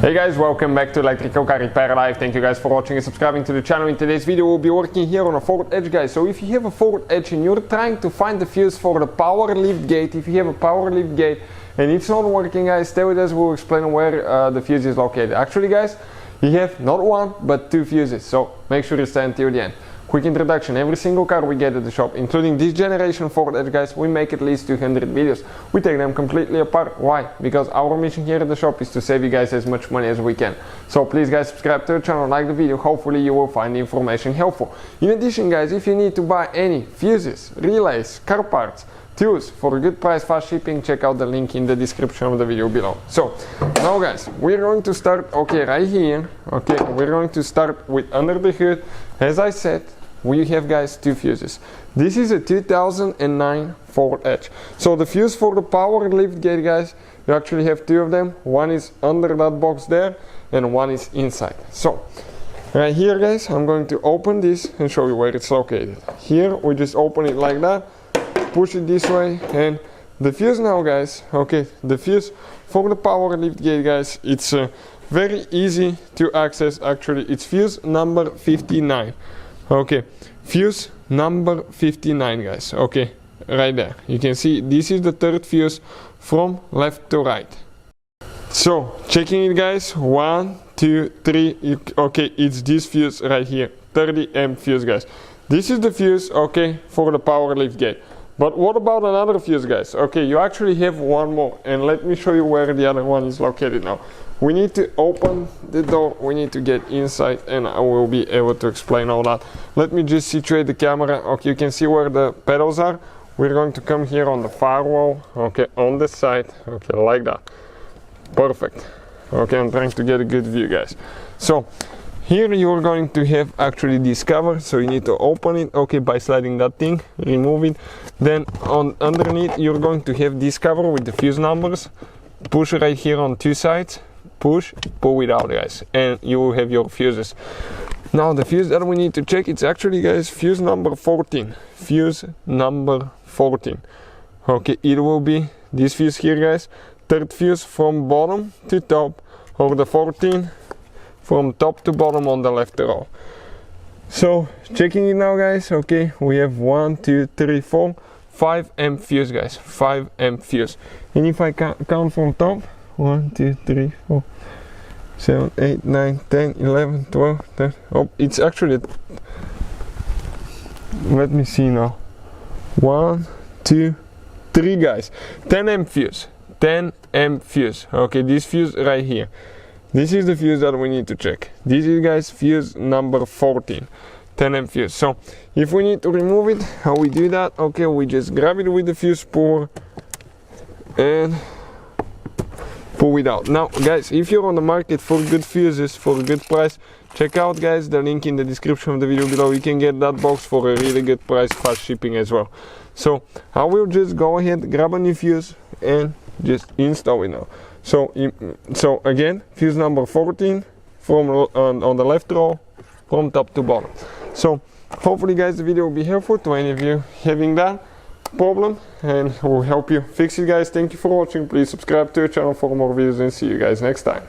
Hey guys, welcome back to Electrical Car Repair Live. Thank you guys for watching and subscribing to the channel. In today's video we'll be working here on a forward edge, guys. So if you have a forward edge and you're trying to find the fuse for the power lift gate, if you have a power lift gate and it's not working, guys, stay with us, we'll explain where the fuse is located. Actually guys, you have not one but two fuses, so make sure you stay until the end. Quick introduction: every single car we get at the shop, including this generation forward edge, guys, we make at least 200 videos. We take them completely apart. Why? Because our mission here at the shop is to save you guys as much money as we can. So please guys, subscribe to the channel, like the video, hopefully you will find the information helpful. In addition guys, if you need to buy any fuses, relays, car parts, tools for a good price, fast shipping, check out the link in the description of the video below. So now guys, we're going to start right here. We're going to start with under the hood. As I said, we have guys two fuses. This is a 2009 forward edge. So the fuse for the power lift gate, guys, you actually have two of them. One is under that box there and one is inside. So right here guys, I'm going to open this and show you where it's located. Here we just open it like that, push it this way, and the fuse now guys, the fuse for the power lift gate, guys, it's very easy to access. Actually it's fuse number 59. Fuse number 59, guys. Right there you can see this is the third fuse from left to right. So checking it guys, 1 2 3, it's this fuse right here, 30 amp fuse, guys. This is the fuse for the power lift gate. But what about another fuse, guys? You actually have one more, and let me show you where the other one is located now. We need to open the door, we need to get inside, and I will be able to explain all that. Let me just situate the camera. You can see where the pedals are. We're going to come here on the firewall, on the side, like that. Perfect. I'm trying to get a good view, guys. So here you're going to have actually this cover, so you need to open it, by sliding that thing, remove it. Then underneath you're going to have this cover with the fuse numbers. Push right here on two sides, push, pull it out, guys, and you will have your fuses. Now the fuse that we need to check, it's actually guys fuse number 14. Fuse number 14. It will be this fuse here, guys, third fuse from bottom to top, or the 14 from top to bottom on the left row. So checking it now guys, we have 1 2 3 4 5 amp fuse, guys, 5 amp fuse. And if I count from top, 1 2 3 4 7 8 9 10 11 12 13, it's actually, let me see now, 1 2 3 guys, 10 amp fuse, 10 amp fuse. This fuse right here, this is the fuse that we need to check. This is guys fuse number 14, 10 amp fuse. So if we need to remove it, how we do that? We just grab it with the fuse puller and pull it out. Now guys, if you're on the market for good fuses for a good price, check out guys the link in the description of the video below. You can get that box for a really good price, fast shipping as well. So I will just go ahead, grab a new fuse and just install it now. So again, fuse number 14 from on the left row, from top to bottom. So hopefully guys the video will be helpful to any of you having that problem, and will help you fix it, guys. Thank you for watching. Please subscribe to the channel for more videos and see you guys next time.